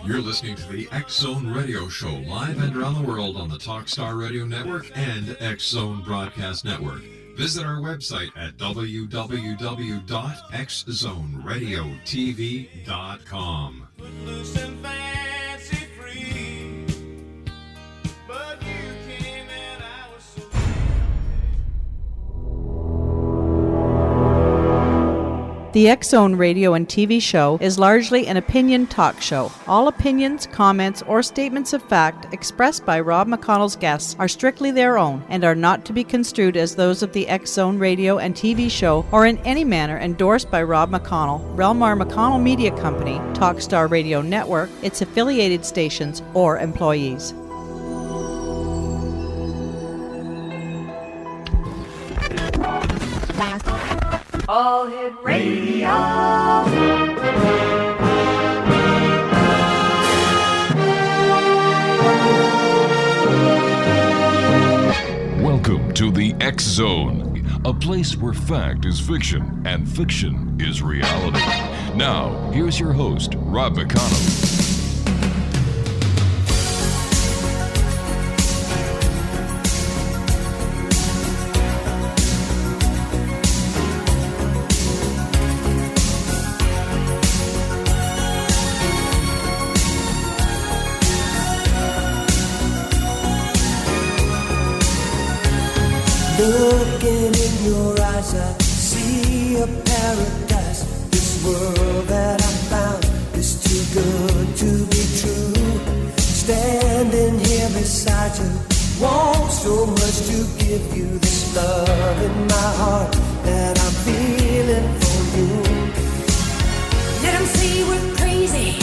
You're listening to the X Zone Radio Show, live and around the world on the Talkstar Radio Network and X Zone Broadcast Network. Visit our website at www.xzoneradiotv.com. The X Zone radio and TV show is largely an opinion talk show. All opinions, comments, or statements of fact expressed by Rob McConnell's guests are strictly their own and are not to be construed as those of the X Zone radio and TV show or in any manner endorsed by Rob McConnell, Relmar McConnell Media Company, Talkstar Radio Network, its affiliated stations, or employees. All Hit Radio. Welcome to the X Zone, a place where fact is fiction and fiction is reality. Now, here's your host, Rob McConnell. Looking in your eyes, I see a paradise. This world that I found is too good to be true. Standing here beside you, want so much to give you this love in my heart that I'm feeling for you. Let them say we're crazy.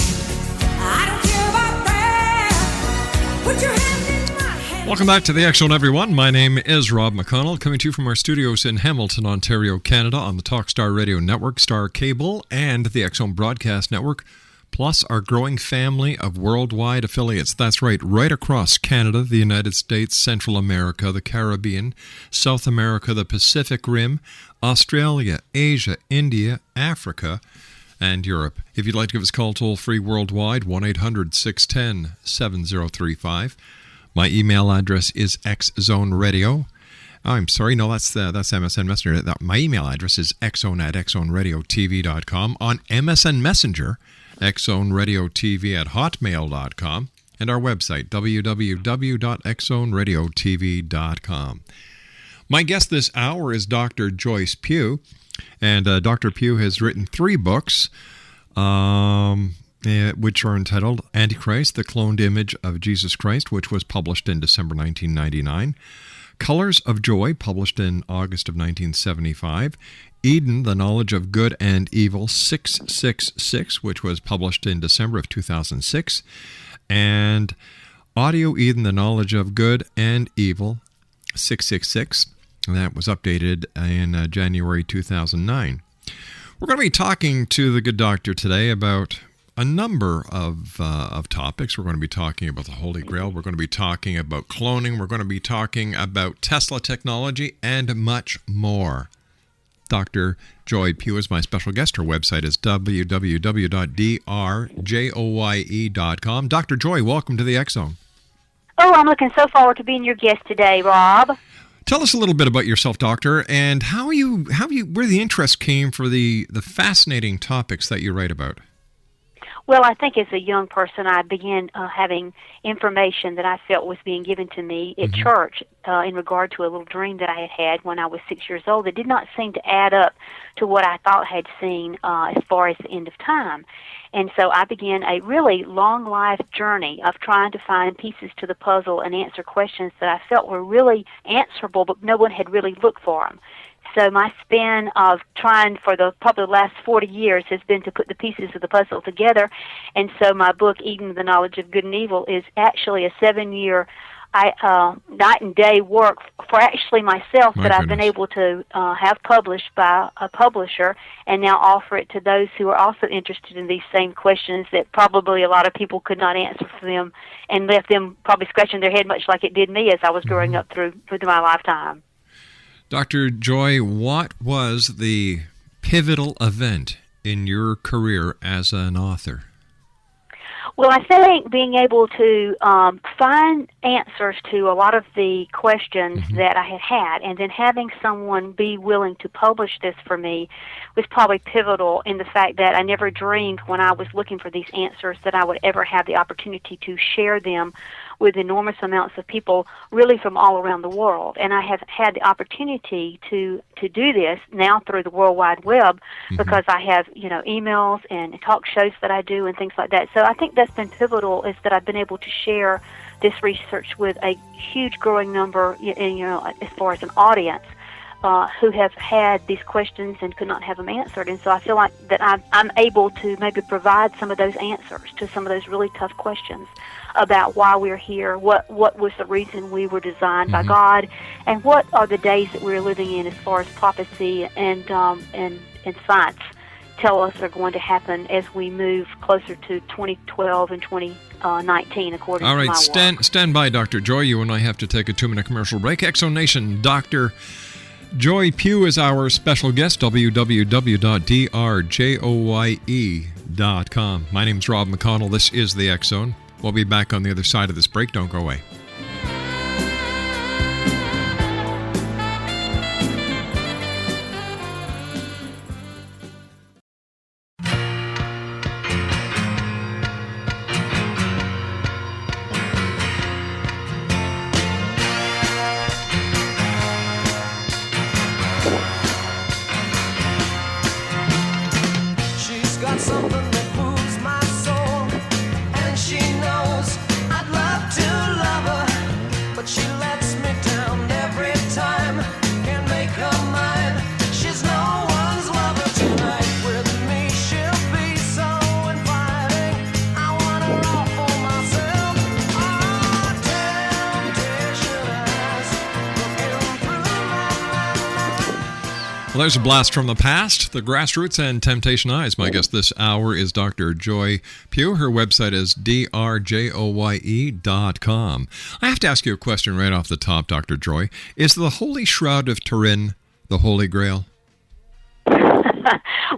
I don't care about that. Put your hand in my hand. Welcome back to the X Zone, everyone. My name is Rob McConnell, coming to you from our studios in Hamilton, Ontario, Canada, on the Talkstar Radio Network, Star Cable, and the X Zone Broadcast Network, plus our growing family of worldwide affiliates. That's right across Canada, the United States, Central America, the Caribbean, South America, the Pacific Rim, Australia, Asia, India, Africa, and Europe. If you'd like to give us a call toll-free worldwide, 1-800-610-7035. My email address is xzoneradio. I'm sorry, no, that's MSN Messenger. My email address is xzone@xzoneradiotv.com. On MSN Messenger, xzoneradiotv@hotmail.com. And our website, www.xzoneradiotv.com. My guest this hour is Dr. Joye Pugh. And Dr. Pugh has written 3 books, which are entitled AntiChrist, The Cloned Image of Jesus Christ, which was published in December 1999. Colors of Joy, published in August of 1975. Eden, The Knowledge of Good and Evil, 666, which was published in December of 2006. And Audio Eden, The Knowledge of Good and Evil, 666. That was updated in January 2009. We're going to be talking to the good doctor today about a number of topics. We're going to be talking about the Holy Grail. We're going to be talking about cloning. We're going to be talking about Tesla technology and much more. Dr. Joye Pugh is my special guest. Her website is www.drjoye.com. Dr. Joye, welcome to the X Zone. Oh, I'm looking so forward to being your guest today, Rob. Tell us a little bit about yourself, Doctor, and where the interest came for the fascinating topics that you write about. Well, I think as a young person, I began having information that I felt was being given to me at church in regard to a little dream that I had had when I was 6 years old that did not seem to add up to what I thought I had seen as far as the end of time. And so I began a really long life journey of trying to find pieces to the puzzle and answer questions that I felt were really answerable, but no one had really looked for them. So my span of trying for probably the last 40 years has been to put the pieces of the puzzle together. And so my book, Eden, The Knowledge of Good and Evil, is actually a 7-year night and day work for actually myself that I've been able to have published by a publisher and now offer it to those who are also interested in these same questions that probably a lot of people could not answer for them and left them probably scratching their head much like it did me as I was growing up through my lifetime. Dr. Joye, what was the pivotal event in your career as an author? Well, I think being able to find answers to a lot of the questions that I had, and then having someone be willing to publish this for me was probably pivotal in the fact that I never dreamed when I was looking for these answers that I would ever have the opportunity to share them with enormous amounts of people really from all around the world. And I have had the opportunity to do this now through the World Wide Web because I have, emails and talk shows that I do and things like that. So I think that's been pivotal, is that I've been able to share this research with a huge growing number, as far as an audience, who have had these questions and could not have them answered. And so I feel like that I'm able to maybe provide some of those answers to some of those really tough questions about why we're here, what was the reason we were designed by God, and what are the days that we're living in as far as prophecy and science tell us are going to happen as we move closer to 2012 and 2019, according to my work. All right, stand by, Dr. Joye. You and I have to take a 2-minute commercial break. Exo Nation, Dr. Joye Pugh is our special guest, www.drjoye.com. My name's Rob McConnell. This is the X Zone. We'll be back on the other side of this break. Don't go away. She's got something that moves my soul, and she knows I'd love to love her, but she lets me down every time. Can't make her mind. She's no one's lover tonight. With me she'll be so inviting. I want her all for myself. Oh, temptation eyes looking through my mind. Well, there's a blast from the past, the Grassroots and Temptation Eyes. My guest this hour is Dr. Joye Pugh. Her website is drjoye.com. I have to ask you a question right off the top, Dr. Joye. Is the Holy Shroud of Turin the Holy Grail?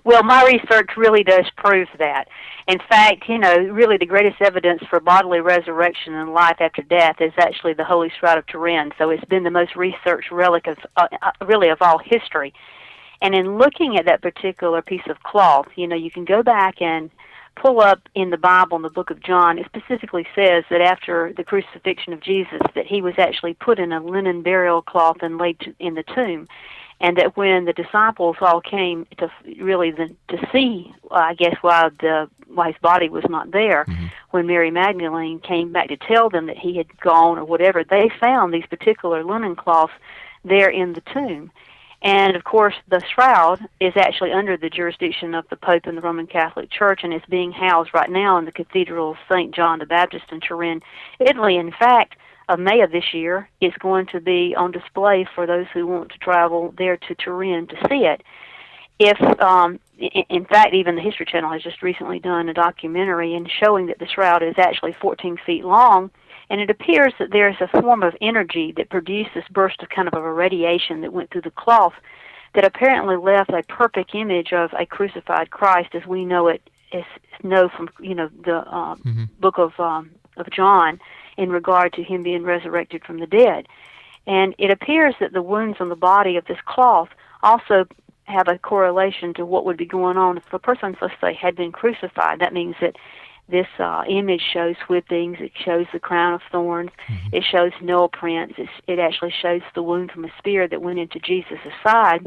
Well, my research really does prove that. In fact, really the greatest evidence for bodily resurrection and life after death is actually the Holy Shroud of Turin. So it's been the most researched relic of really of all history. And in looking at that particular piece of cloth, you can go back and pull up in the Bible, in the book of John. It specifically says that after the crucifixion of Jesus, that he was actually put in a linen burial cloth and laid in the tomb. And that when the disciples all came to see, I guess, why his body was not there, when Mary Magdalene came back to tell them that he had gone or whatever, they found these particular linen cloths there in the tomb. And, of course, the shroud is actually under the jurisdiction of the Pope and the Roman Catholic Church, and is being housed right now in the Cathedral of St. John the Baptist in Turin, Italy. In fact, of May of this year, it's going to be on display for those who want to travel there to Turin to see it. In fact, even the History Channel has just recently done a documentary and showing that the shroud is actually 14 feet long, and it appears that there is a form of energy that produced this burst of kind of a radiation that went through the cloth that apparently left a perfect image of a crucified Christ as we know it, from the book of John in regard to him being resurrected from the dead. And it appears that the wounds on the body of this cloth also have a correlation to what would be going on if a person, let's say, had been crucified. That means that this image shows whippings, it shows the crown of thorns, it shows nail prints, it actually shows the wound from a spear that went into Jesus' side,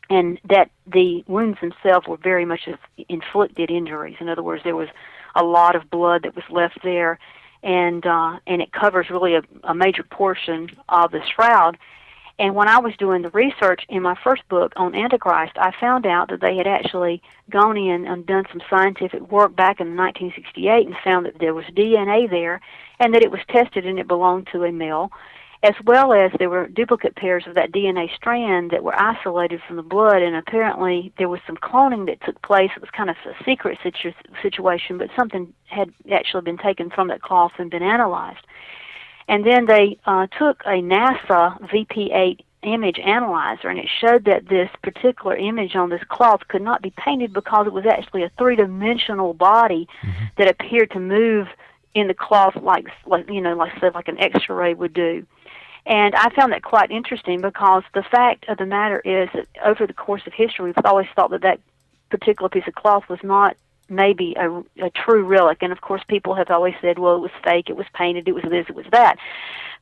and that the wounds themselves were very much inflicted injuries. In other words, there was a lot of blood that was left there, and it covers really a major portion of the shroud. And when I was doing the research in my first book on AntiChrist, I found out that they had actually gone in and done some scientific work back in 1968 and found that there was DNA there and that it was tested and it belonged to a male, as well as there were duplicate pairs of that DNA strand that were isolated from the blood, and apparently there was some cloning that took place. It was kind of a secret situation, but something had actually been taken from that cloth and been analyzed. And then they took a NASA VP-8 image analyzer, and it showed that this particular image on this cloth could not be painted because it was actually a three-dimensional body that appeared to move in the cloth like an X-ray would do. And I found that quite interesting because the fact of the matter is that over the course of history, we've always thought that that particular piece of cloth was not maybe a true relic. And, of course, people have always said, well, it was fake, it was painted, it was this, it was that.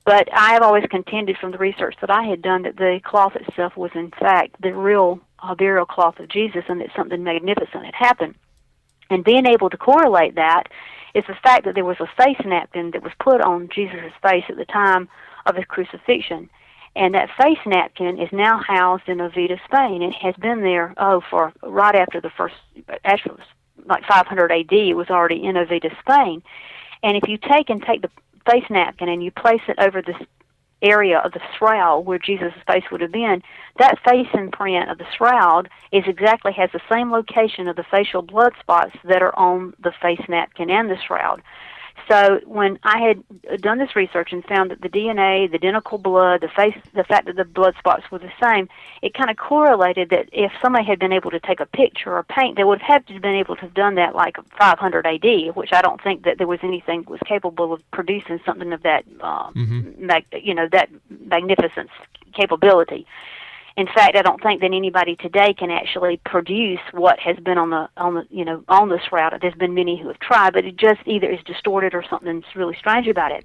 But I have always contended from the research that I had done that the cloth itself was, in fact, the real burial cloth of Jesus, and that something magnificent had happened. And being able to correlate that is the fact that there was a face napkin that was put on Jesus' face at the time of his crucifixion. And that face napkin is now housed in Oviedo, Spain, and has been there, for right after the first, actually, like 500 AD, it was already in Oviedo, Spain. And if you take the face napkin and you place it over this area of the shroud where Jesus' face would have been, that face imprint of the shroud has the same location of the facial blood spots that are on the face napkin and the shroud. So when I had done this research and found that the DNA, the identical blood, the fact that the blood spots were the same, it kind of correlated that if somebody had been able to take a picture or paint, they would have been able to have done that like 500 AD, which I don't think that there was anything that was capable of producing something of that, that magnificence capability. In fact, I don't think that anybody today can actually produce what has been on the shroud. There's been many who have tried, but it just either is distorted or something's really strange about it.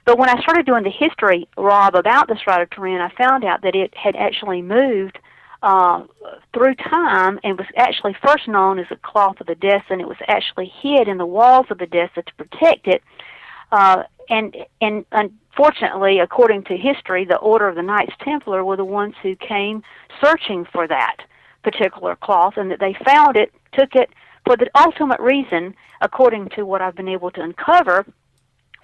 But when I started doing the history, Rob, about the Shroud of Turin, I found out that it had actually moved through time and was actually first known as a cloth of Edessa, and it was actually hid in the walls of Edessa to protect it. And unfortunately, according to history, the Order of the Knights Templar were the ones who came searching for that particular cloth, and that they found it, took it, for the ultimate reason, according to what I've been able to uncover,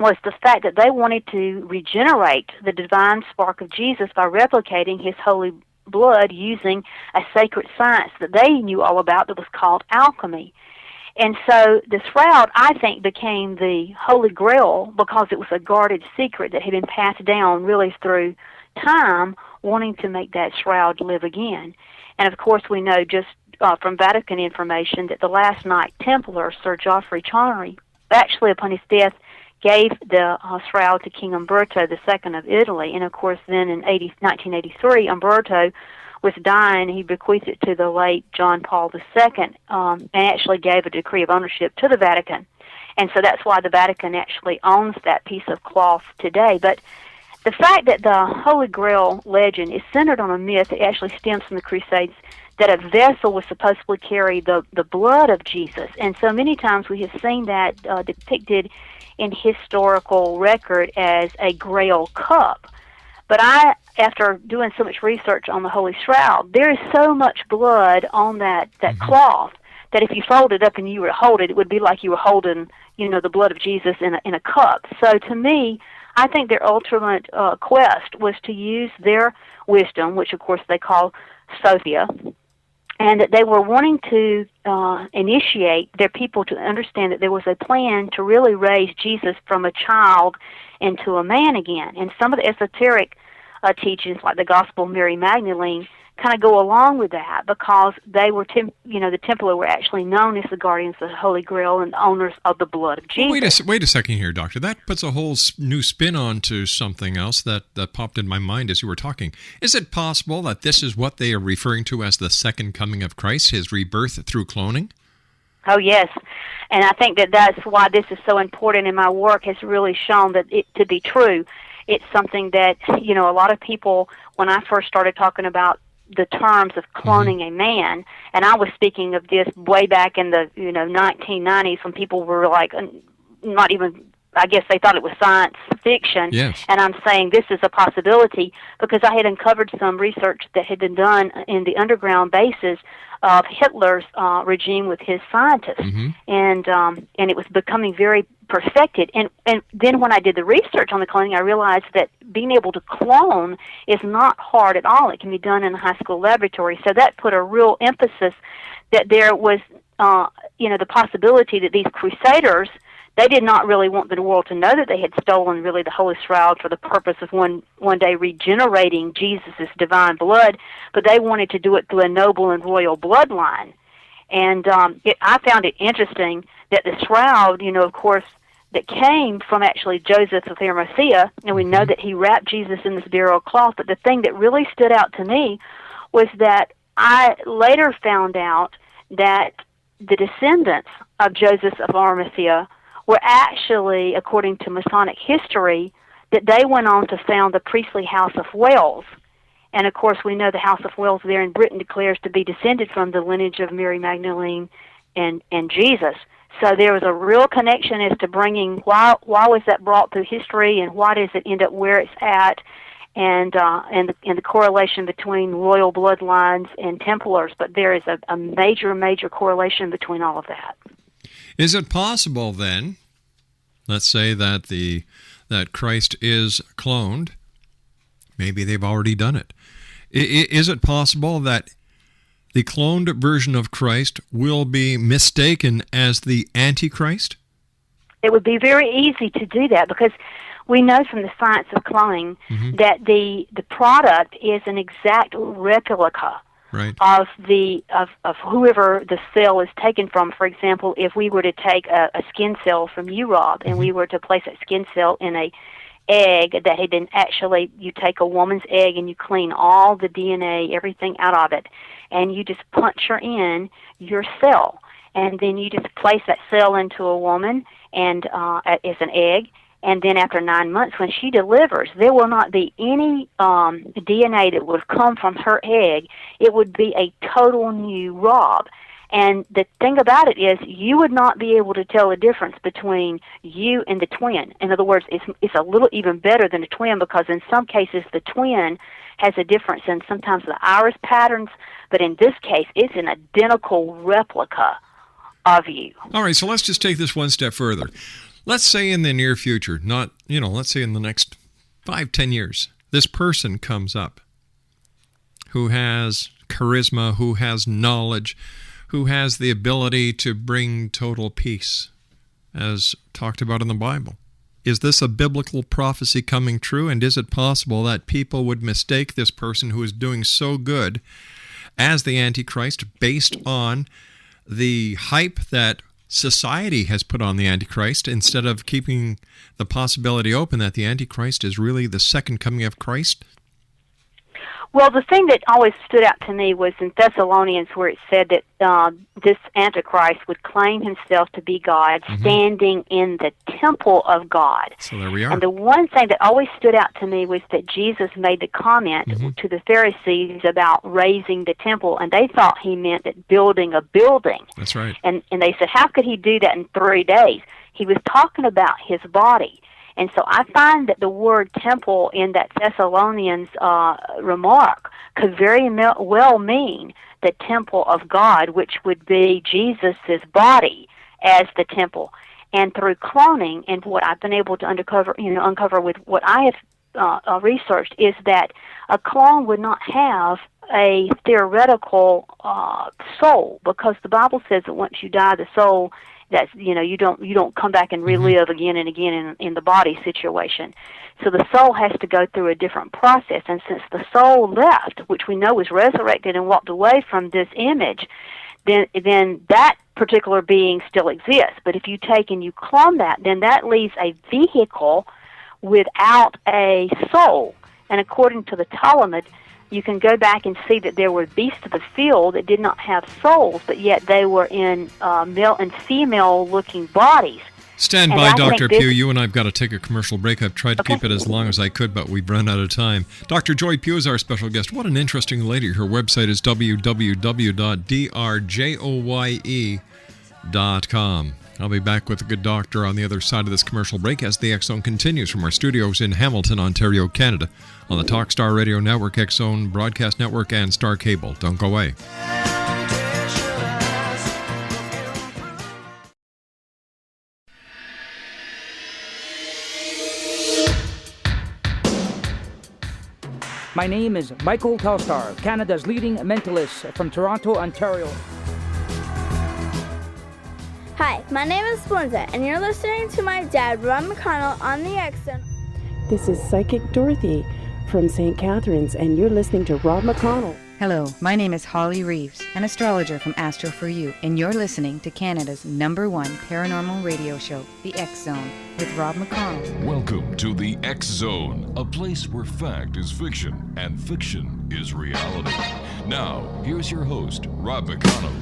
was the fact that they wanted to regenerate the divine spark of Jesus by replicating his holy blood using a sacred science that they knew all about that was called alchemy. And so the shroud, I think, became the Holy Grail because it was a guarded secret that had been passed down really through time, wanting to make that shroud live again. And, of course, we know just from Vatican information that the last Knight Templar, Sir Geoffrey Chaunery, actually upon his death, gave the shroud to King Umberto II of Italy. And, of course, then in 1983, Umberto was dying. He bequeathed it to the late John Paul II and actually gave a decree of ownership to the Vatican. And so that's why the Vatican actually owns that piece of cloth today. But the fact that the Holy Grail legend is centered on a myth that actually stems from the Crusades, that a vessel was supposedly carry the blood of Jesus. And so many times we have seen that depicted in historical record as a Grail cup. But after doing so much research on the Holy Shroud, there is so much blood on that cloth that if you fold it up and you were to hold it, it would be like you were holding, the blood of Jesus in a cup. So to me, I think their ultimate quest was to use their wisdom, which of course they call Sophia, and that they were wanting to initiate their people to understand that there was a plan to really raise Jesus from a child into a man again. And some of the esoteric teachings, like the Gospel of Mary Magdalene, kind of go along with that because they were, the Templar were actually known as the guardians of the Holy Grail and the owners of the blood of Jesus. Wait a second here, Doctor. That puts a whole new spin on to something else that popped in my mind as you were talking. Is it possible that this is what they are referring to as the second coming of Christ, his rebirth through cloning? Oh, yes. And I think that that's why this is so important, and my work has really shown that it to be true. It's something that, a lot of people, when I first started talking about the terms of cloning a man, and I was speaking of this way back in the 1990s when people were like not even, I guess they thought it was science fiction. Yes. And I'm saying this is a possibility because I had uncovered some research that had been done in the underground bases of Hitler's regime with his scientists, and it was becoming very perfected. And then when I did the research on the cloning, I realized that being able to clone is not hard at all. It can be done in a high school laboratory. So that put a real emphasis that there was, the possibility that these crusaders they did not really want the world to know that they had stolen really the Holy Shroud for the purpose of one day regenerating Jesus' divine blood, but they wanted to do it through a noble and royal bloodline. And I found it interesting that the shroud, of course, that came from actually Joseph of Arimathea, and we know that he wrapped Jesus in this burial cloth, but the thing that really stood out to me was that I later found out that the descendants of Joseph of Arimathea were actually, according to Masonic history, that they went on to found the priestly House of Wales. And, of course, we know the House of Wales there in Britain declares to be descended from the lineage of Mary Magdalene and Jesus. So there was a real connection as to bringing, why was that brought through history, and why does it end up where it's at, and the correlation between royal bloodlines and Templars. But there is a major correlation between all of that. Is it possible then, let's say that Christ is cloned, maybe they've already done it. Is it possible that the cloned version of Christ will be mistaken as the Antichrist? It would be very easy to do that, because we know from the science of cloning that the product is an exact replica of whoever the cell is taken from. For example, if we were to take a skin cell from you, Rob, and we were to place that skin cell in a egg that had been actually, you take a woman's egg and you clean all the DNA, everything out of it, and you just puncture in your cell, and then you just place that cell into a woman and as an egg. And then after 9 months, when she delivers, there will not be any DNA that would come from her egg. It would be a total new Rob. And the thing about it is, you would not be able to tell the difference between you and the twin. In other words, it's a little even better than a twin, because in some cases the twin has a difference in sometimes the iris patterns, but in this case, it's an identical replica of you. All right, so let's just take this one step further. Let's say in the near future, let's say in the next 5-10 years, this person comes up who has charisma, who has knowledge, who has the ability to bring total peace, as talked about in the Bible. Is this a biblical prophecy coming true, and is it possible that people would mistake this person who is doing so good as the Antichrist based on the hype that society has put on the Antichrist, instead of keeping the possibility open that the Antichrist is really the second coming of Christ? Well, the thing that always stood out to me was in Thessalonians, where it said that this Antichrist would claim himself to be God, standing in the temple of God. So there we are. And the one thing that always stood out to me was that Jesus made the comment to the Pharisees about raising the temple, and they thought he meant that building a building. That's right. And they said, how could he do that in 3 days? He was talking about his body. And so I find that the word temple in that Thessalonians remark could very well mean the temple of God, which would be Jesus' body as the temple. And through cloning, and what I've been able to uncover with what I have researched, is that a clone would not have a theoretical soul, because the Bible says that once you die, the soul, that's, you don't come back and relive again and again in the body situation. So the soul has to go through a different process, and since the soul left, which we know was resurrected and walked away from this image, then that particular being still exists. But if you take and you clone that, then that leaves a vehicle without a soul. And according to the Talmud, you can go back and see that there were beasts of the field that did not have souls, but yet they were in male and female-looking bodies. Stand by, Dr. Pugh. You and I have got to take a commercial break. I've tried to keep it as long as I could, but we've run out of time. Dr. Joye Pugh is our special guest. What an interesting lady. Her website is www.drjoye.com. I'll be back with a good doctor on the other side of this commercial break as the X Zone continues from our studios in Hamilton, Ontario, Canada, on the Talkstar Radio Network, X Zone Broadcast Network, and Star Cable. Don't go away. My name is Michael Telstar, Canada's leading mentalist from Toronto, Ontario. Hi, my name is Splenda, and you're listening to my dad, Rob McConnell, on the X-Zone. This is Psychic Dorothy from St. Catharines, and you're listening to Rob McConnell. Hello, my name is Holly Reeves, an astrologer from Astro For You, and you're listening to Canada's #1 paranormal radio show, The X-Zone, with Rob McConnell. Welcome to The X-Zone, a place where fact is fiction and fiction is reality. Now, here's your host, Rob McConnell.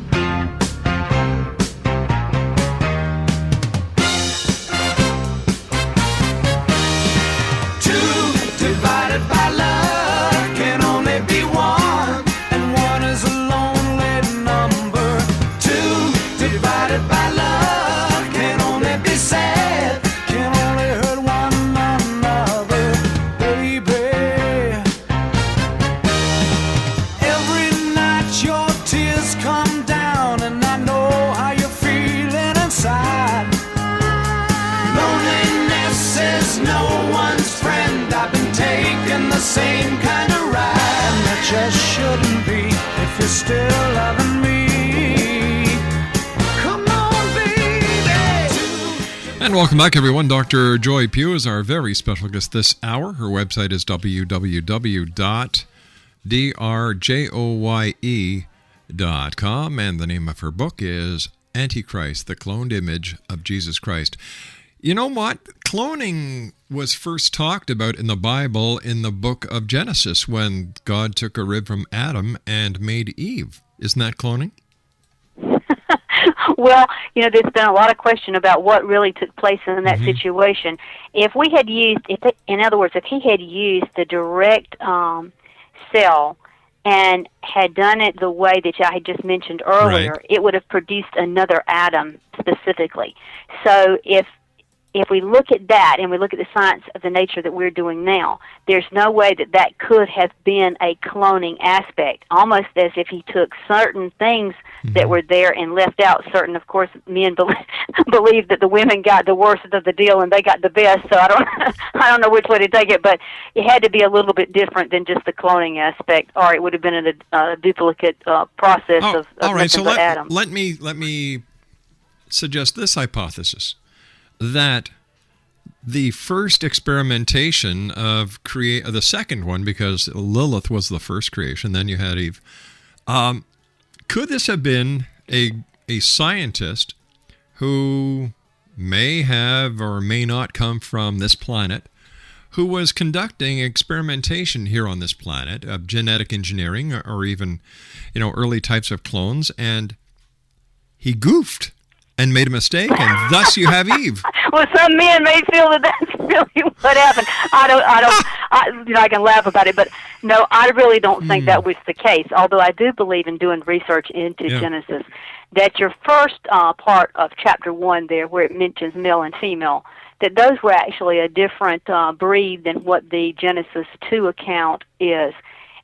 Divided by love can only be one, and one is a lonely number. Two divided by love can only be sad, can only hurt one another, baby. Every night your tears come down, and I know how you're feeling inside. Loneliness is no one's friend. I've been taking the same kind of ride, and that just shouldn't be if you're still loving me. Come on, baby. And welcome back, everyone. Dr. Joye Pugh is our very special guest this hour. Her website is www.drjoye.com, and the name of her book is AntiChrist, the Cloned Image of Jesus Christ. You know what? Cloning was first talked about in the Bible in the book of Genesis when God took a rib from Adam and made Eve. Isn't that cloning? Well, there's been a lot of question about what really took place in that situation. If we had used, in other words, if he had used the direct cell and had done it the way that I had just mentioned earlier, Right. It would have produced another Adam specifically. So if we look at that and we look at the science of the nature that we're doing now, there's no way that that could have been a cloning aspect, almost as if he took certain things that were there and left out certain. Of course, men believe that the women got the worst of the deal and they got the best, so I don't know which way to take it, but it had to be a little bit different than just the cloning aspect, or it would have been a duplicate process of all right, so Adam. let me suggest this hypothesis, that the first experimentation of the second one, because Lilith was the first creation, then you had Eve. Could this have been a scientist who may have or may not come from this planet, who was conducting experimentation here on this planet of genetic engineering or even, early types of clones, and he goofed and made a mistake, and thus you have Eve. Well, some men may feel that that's really what happened. I can laugh about it, but no, I really don't think that was the case. Although I do believe in doing research into Genesis, that your first part of chapter 1 there, where it mentions male and female, that those were actually a different breed than what the Genesis 2 account is.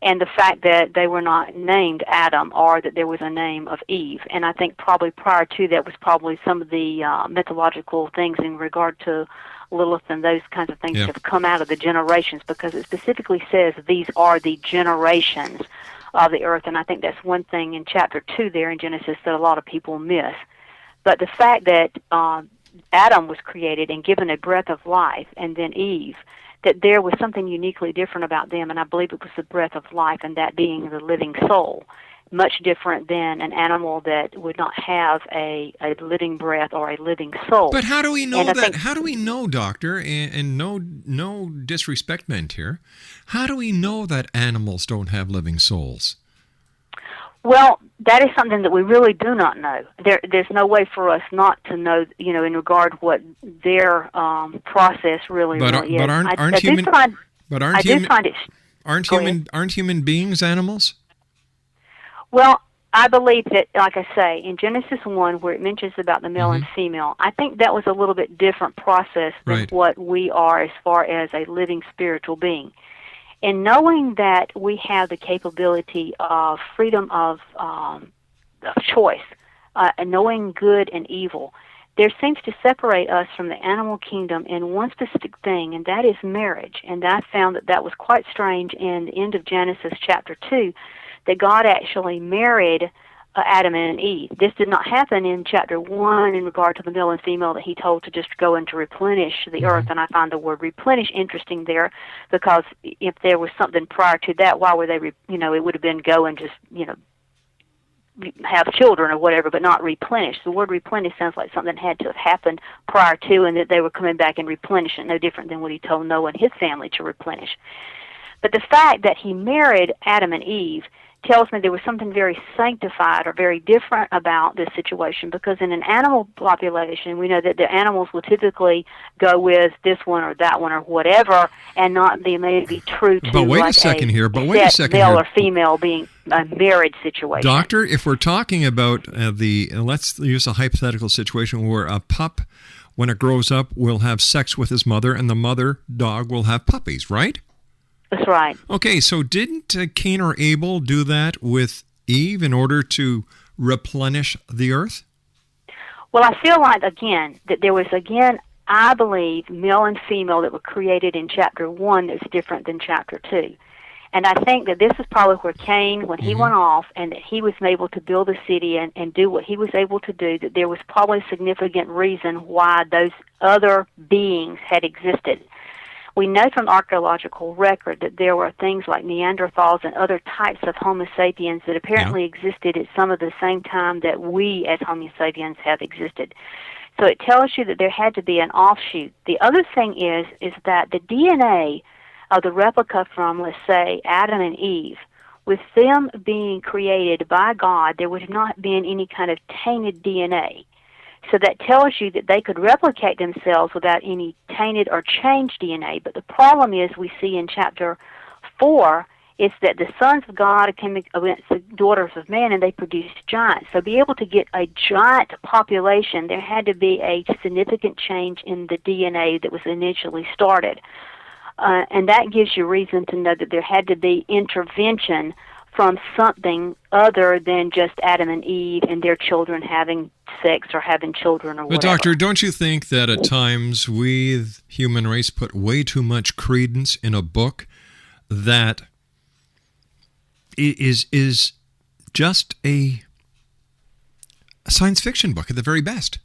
And the fact that they were not named Adam, or that there was a name of Eve. And I think probably prior to that was probably some of the mythological things in regard to Lilith and those kinds of things that have come out of the generations, because it specifically says these are the generations of the earth. And I think that's one thing in chapter 2 there in Genesis that a lot of people miss. But the fact that Adam was created and given a breath of life, and then Eve, that there was something uniquely different about them, and I believe it was the breath of life, and that being the living soul, much different than an animal that would not have a living breath or a living soul. But how do we know that? How do we know, Doctor, and no disrespect meant here, how do we know that animals don't have living souls? Well, that is something that we really do not know. There's no way for us not to know, in regard what their process really is. But aren't human beings animals? Well, I believe that, like I say, in Genesis 1, where it mentions about the male and female, I think that was a little bit different process than what we are as far as a living spiritual being. And knowing that we have the capability of freedom of choice, and knowing good and evil, there seems to separate us from the animal kingdom in one specific thing, and that is marriage. And I found that was quite strange in the end of Genesis chapter 2, that God actually married Adam and Eve. This did not happen in chapter 1 in regard to the male and female that he told to just go and to replenish the earth, and I find the word replenish interesting there, because if there was something prior to that, why were they, it would have been go and just, have children or whatever, but not replenish. The word replenish sounds like something had to have happened prior to, and that they were coming back and replenishing, no different than what he told Noah and his family to replenish. But the fact that he married Adam and Eve tells me there was something very sanctified or very different about this situation, because in an animal population, we know that the animals will typically go with this one or that one or whatever, and not be maybe true to but wait like a second a here. But wait a second male here. or female being a marriage situation. Doctor, if we're talking about let's use a hypothetical situation where a pup, when it grows up, will have sex with his mother, and the mother dog will have puppies, right? That's right. Okay, so didn't Cain or Abel do that with Eve in order to replenish the earth? Well, I feel like, again, that there was, I believe, male and female that were created in chapter 1 that's different than chapter 2. And I think that this is probably where Cain, when he went off and that he was able to build a city and do what he was able to do, that there was probably a significant reason why those other beings had existed. We know from archaeological record that there were things like Neanderthals and other types of Homo sapiens that apparently existed at some of the same time that we as Homo sapiens have existed. So it tells you that there had to be an offshoot. The other thing is that the DNA of the replica from, let's say, Adam and Eve, with them being created by God, there would have not been any kind of tainted DNA. So that tells you that they could replicate themselves without any tainted or changed DNA. But the problem is, we see in chapter 4, is that the sons of God came against the daughters of man, and they produced giants. So to be able to get a giant population, there had to be a significant change in the DNA that was initially started. And that gives you reason to know that there had to be intervention from something other than just Adam and Eve and their children having sex or having children or whatever. But Doctor, don't you think that at times we, the human race, put way too much credence in a book that is just a science fiction book at the very best?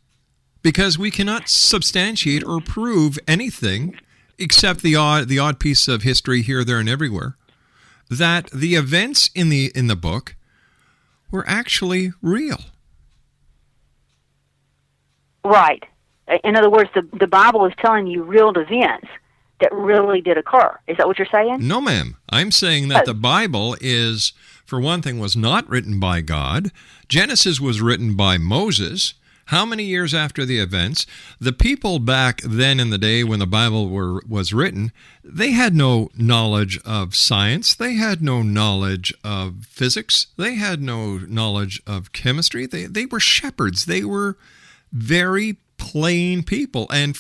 Because we cannot substantiate or prove anything except the odd piece of history here, there, and everywhere, that the events in the book were actually real. Right. In other words, the Bible is telling you real events that really did occur. Is that what you're saying? No, ma'am. I'm saying that the Bible is, for one thing, was not written by God. Genesis was written by Moses. How many years after the events? The people back then in the day when the Bible was written, they had no knowledge of science. They had no knowledge of physics. They had no knowledge of chemistry. They were shepherds. They were very plain people. And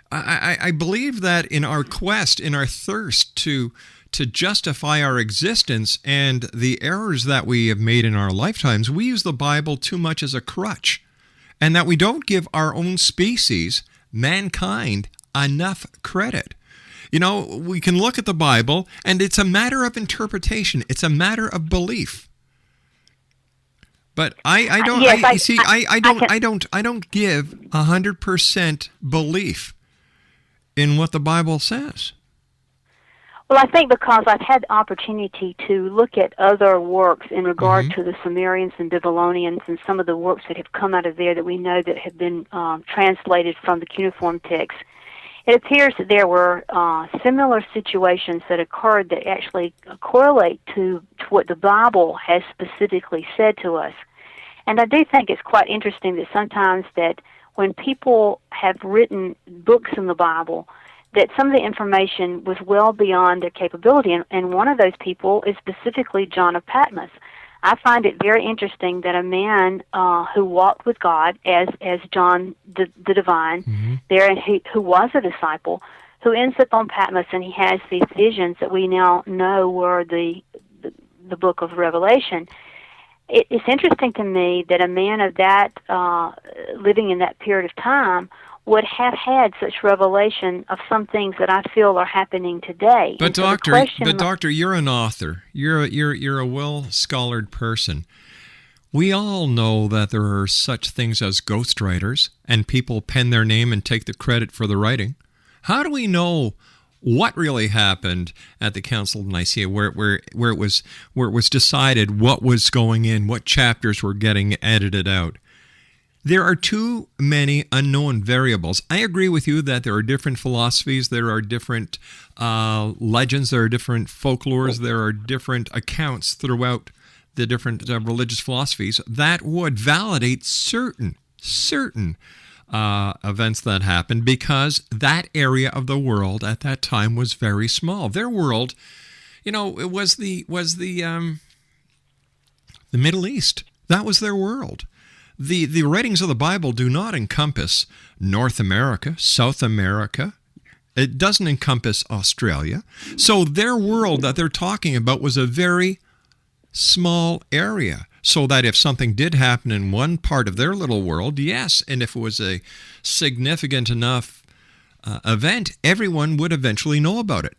I believe that in our quest, in our thirst to justify our existence and the errors that we have made in our lifetimes, we use the Bible too much as a crutch. And that we don't give our own species, mankind, enough credit. You know, we can look at the Bible, and it's a matter of interpretation. It's a matter of belief. But I don't give 100% belief in what the Bible says. Well, I think because I've had the opportunity to look at other works in regard to the Sumerians and Babylonians and some of the works that have come out of there that we know that have been translated from the cuneiform text, it appears that there were similar situations that occurred that actually correlate to what the Bible has specifically said to us. And I do think it's quite interesting that sometimes that when people have written books in the Bible, that some of the information was well beyond their capability, and one of those people is specifically John of Patmos. I find it very interesting that a man who walked with God as John the Divine, there, and who was a disciple, who ends up on Patmos, and he has these visions that we now know were the book of Revelation. It's interesting to me that a man of that, living in that period of time, would have had such revelation of some things that I feel are happening today. But doctor, you're an author. You're a well-scholared person. We all know that there are such things as ghostwriters, and people pen their name and take the credit for the writing. How do we know what really happened at the Council of Nicaea, where it was decided what was going in, what chapters were getting edited out? There are too many unknown variables. I agree with you that there are different philosophies, there are different legends, there are different folklores, there are different accounts throughout the different religious philosophies that would validate certain events that happened, because that area of the world at that time was very small. Their world, it was the Middle East. That was their world. The writings of the Bible do not encompass North America, South America. It doesn't encompass Australia. So their world that they're talking about was a very small area, so that if something did happen in one part of their little world, yes, and if it was a significant enough event, everyone would eventually know about it.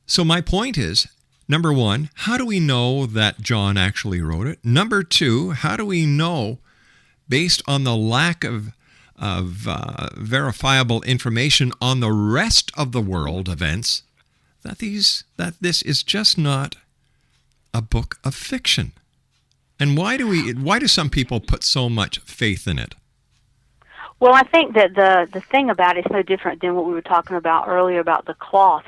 So my point is, number one, how do we know that John actually wrote it? Number two, how do we know, based on the lack of verifiable information on the rest of the world events, that this is just not a book of fiction? And why do some people put so much faith in it? Well, I think that the thing about it is so different than what we were talking about earlier about the cloth.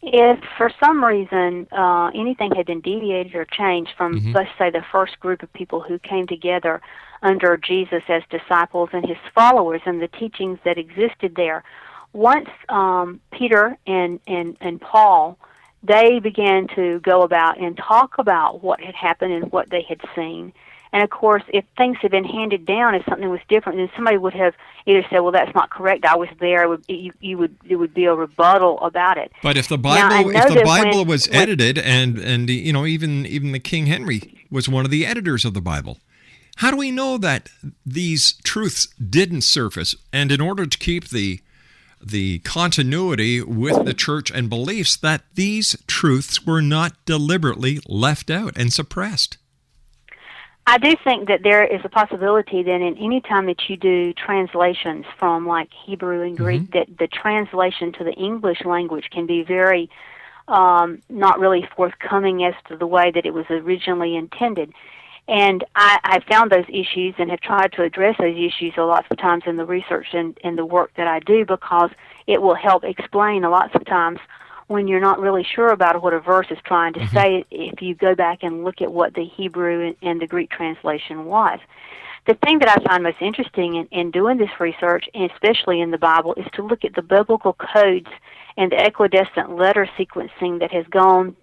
If for some reason anything had been deviated or changed from, let's say, the first group of people who came together under Jesus as disciples and his followers and the teachings that existed there, once Peter and Paul, they began to go about and talk about what had happened and what they had seen. And of course, if things had been handed down, if something was different, then somebody would have either said, "Well, that's not correct. I was there." It would be a rebuttal about it. But if the Bible was edited, and even the King Henry was one of the editors of the Bible, how do we know that these truths didn't surface? And in order to keep the continuity with the church and beliefs, that these truths were not deliberately left out and suppressed? I do think that there is a possibility that in any time that you do translations from like Hebrew and Greek, that the translation to the English language can be very not really forthcoming as to the way that it was originally intended. And I found those issues and have tried to address those issues a lot of times in the research and the work that I do, because it will help explain a lot of times when you're not really sure about what a verse is trying to say, if you go back and look at what the Hebrew and the Greek translation was. The thing that I find most interesting in doing this research, and especially in the Bible, is to look at the biblical codes and the equidistant letter sequencing that has gone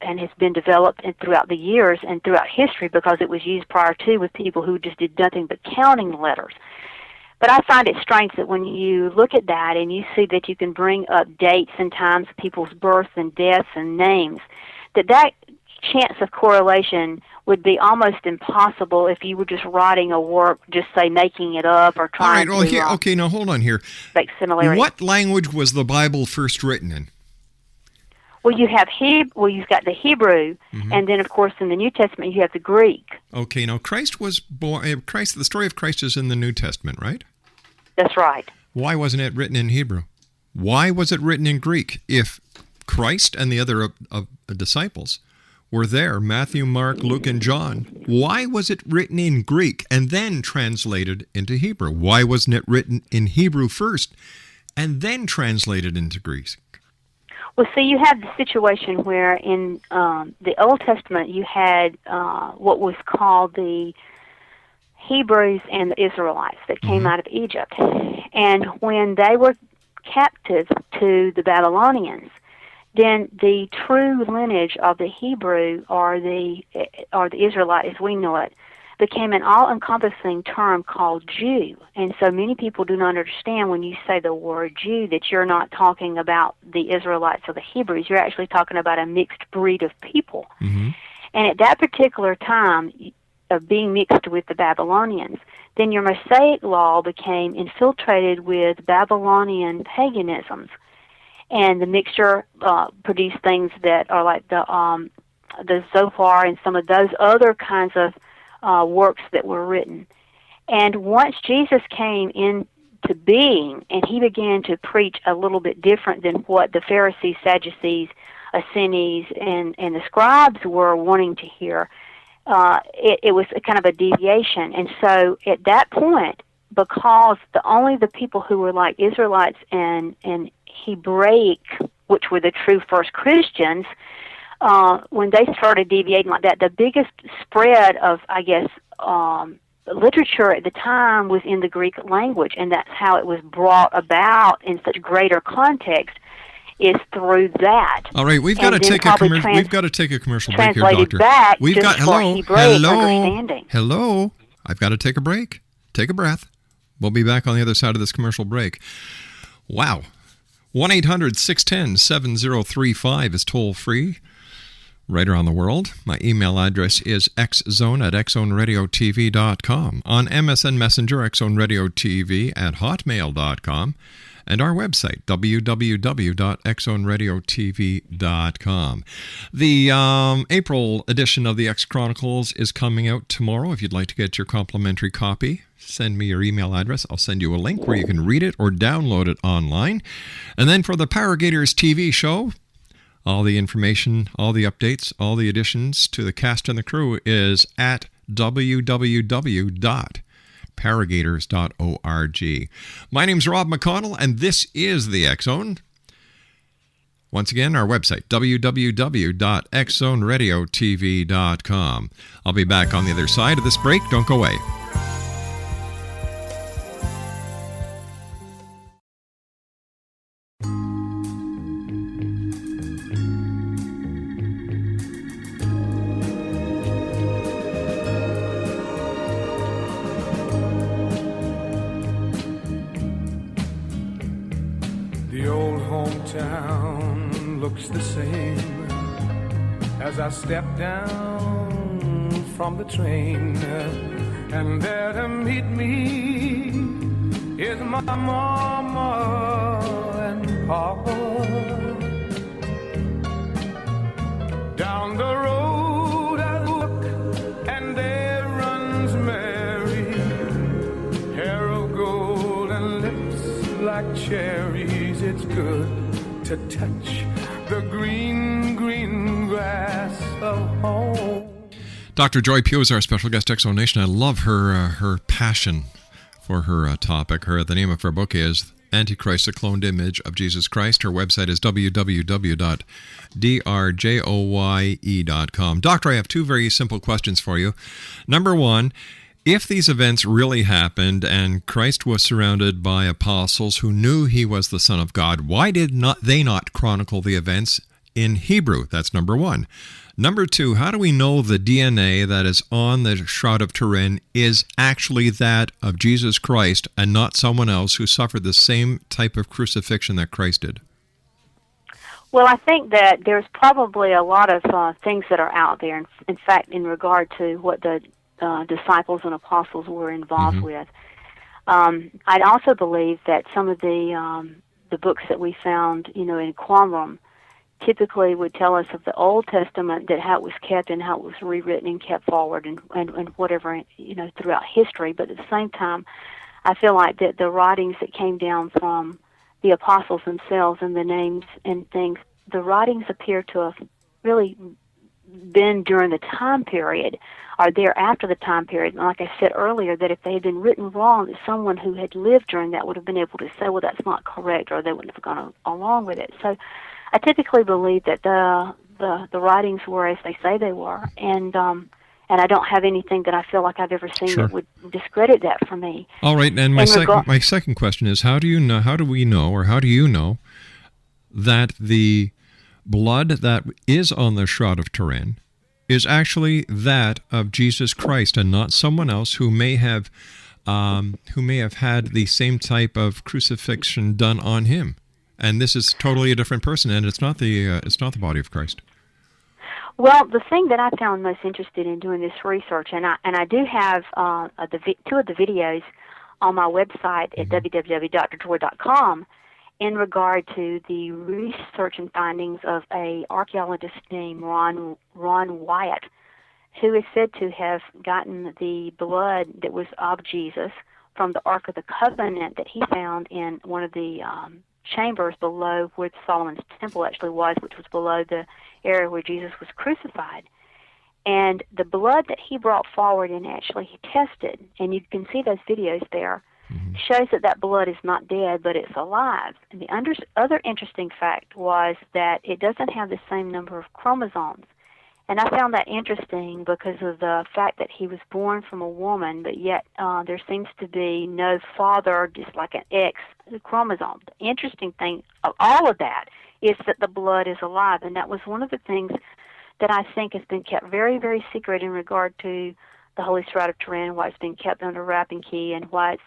and has been developed throughout the years and throughout history, because it was used prior to with people who just did nothing but counting letters. But I find it strange that when you look at that and you see that you can bring up dates and times of people's births and deaths and names, that chance of correlation would be almost impossible if you were just writing a work, just say making it up or trying to now hold on here. Make similarities. What language was the Bible first written in? Well, you've got the Hebrew, and then of course in the New Testament you have the Greek. Okay, now Christ was born. The story of Christ is in the New Testament, right? That's right. Why wasn't it written in Hebrew? Why was it written in Greek? If Christ and the other disciples were there, Matthew, Mark, Luke, and John, why was it written in Greek and then translated into Hebrew? Why wasn't it written in Hebrew first and then translated into Greek? Well, see, you have the situation where in the Old Testament you had what was called the Hebrews and the Israelites that came out of Egypt. And when they were captive to the Babylonians, then the true lineage of the Hebrew or the Israelite as we know it became an all-encompassing term called Jew. And so many people do not understand when you say the word Jew that you're not talking about the Israelites or the Hebrews. You're actually talking about a mixed breed of people. And at that particular time of being mixed with the Babylonians, then your Mosaic law became infiltrated with Babylonian paganisms. And the mixture produced things that are like the Zohar and some of those other kinds of works that were written. And once Jesus came into being and he began to preach a little bit different than what the Pharisees, Sadducees, Essenes, and the scribes were wanting to hear, it was a kind of a deviation. And so at that point, because only the people who were like Israelites and Hebraic, which were the true first Christians, when they started deviating like that, the biggest spread of, I guess, literature at the time was in the Greek language, and that's how it was brought about in such greater context, is through that. All right, we've got to take a commercial. We've got to take a commercial break here, Doctor. Back we've got hello. I've got to take a break. Take a breath. We'll be back on the other side of this commercial break. Wow. 1-800-610-7035 is toll free. Right around the world. My email address is xzone@xzoneradiotv.com. On MSN Messenger, xzoneradiotv@hotmail.com. And our website, www.xzoneradiotv.com. The April edition of the X Chronicles is coming out tomorrow. If you'd like to get your complimentary copy, send me your email address. I'll send you a link where you can read it or download it online. And then for the Power Gators TV show, all the information, all the updates, all the additions to the cast and the crew is at www.paragators.org. My name's Rob McConnell, and this is the X Zone. Once again, our website, www.xzoneradiotv.com. I'll be back on the other side of this break. Don't go away. The same as I step down from the train, and there to meet me is my mama and papa. Down the road I look, and there runs Mary, hair of gold and lips like cherries. It's good to touch the green, green grass of home. Dr. Joye Pugh is our special guest, X Zone Nation. I love her passion for her topic. The name of her book is AntiChrist, the Cloned Image of Jesus Christ. Her website is www.drjoye.com. Doctor, I have two very simple questions for you. Number one, if these events really happened and Christ was surrounded by apostles who knew he was the Son of God, why did they not chronicle the events in Hebrew? That's number one. Number two, how do we know the DNA that is on the Shroud of Turin is actually that of Jesus Christ and not someone else who suffered the same type of crucifixion that Christ did? Well, I think that there's probably a lot of things that are out there. In fact, in regard to what the disciples and apostles were involved with. I'd also believe that some of the books that we found, in Qumran, typically would tell us of the Old Testament, that how it was kept and how it was rewritten and kept forward and whatever, throughout history. But at the same time, I feel like that the writings that came down from the apostles themselves and the names and things, the writings appear to have really been during the time period, or there after the time period. And like I said earlier, that if they had been written wrong, that someone who had lived during that would have been able to say, well, that's not correct, or they wouldn't have gone along with it. So I typically believe that the writings were as they say they were, and I don't have anything that I feel like I've ever seen that would discredit that for me. All right, and my second question is, how do you know that the blood that is on the Shroud of Turin is actually that of Jesus Christ and not someone else who may have had the same type of crucifixion done on him, and this is totally a different person, and it's not the body of Christ? Well, the thing that I found most interested in doing this research, and I do have two of the videos on my website at www.drjoye.com in regard to the research and findings of an archaeologist named Ron Wyatt, who is said to have gotten the blood that was of Jesus from the Ark of the Covenant that he found in one of the chambers below where Solomon's temple actually was, which was below the area where Jesus was crucified. And the blood that he brought forward and actually he tested, and you can see those videos there, shows that blood is not dead, but it's alive. And the other interesting fact was that it doesn't have the same number of chromosomes. And I found that interesting because of the fact that he was born from a woman, but yet there seems to be no father, just like an X chromosome. The interesting thing of all of that is that the blood is alive, and that was one of the things that I think has been kept very, very secret in regard to the Holy Shroud of Turin, why it's been kept under wrap and key, and why it's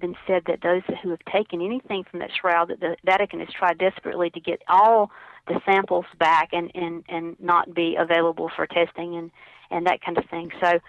been said that those who have taken anything from that shroud, that the Vatican has tried desperately to get all the samples back and not be available for testing and that kind of thing. So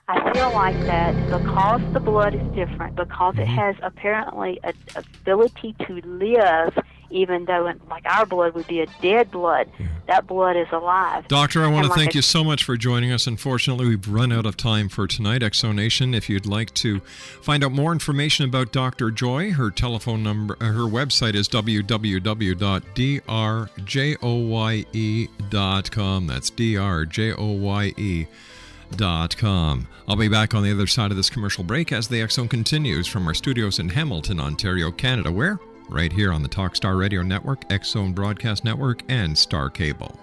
I feel like that because the blood is different, because it has apparently an ability to live, even though like our blood would be a dead blood, that blood is alive. Doctor, I want to thank you so much for joining us. Unfortunately, we've run out of time for tonight. Exonation, if you'd like to find out more information about Dr. Joye, her telephone number, her website is www.drjoye.com. That's drjoye.com. I'll be back on the other side of this commercial break as the X Zone continues from our studios in Hamilton, Ontario, Canada, where? Right here on the Talkstar Radio Network, X Zone Broadcast Network, and Star Cable.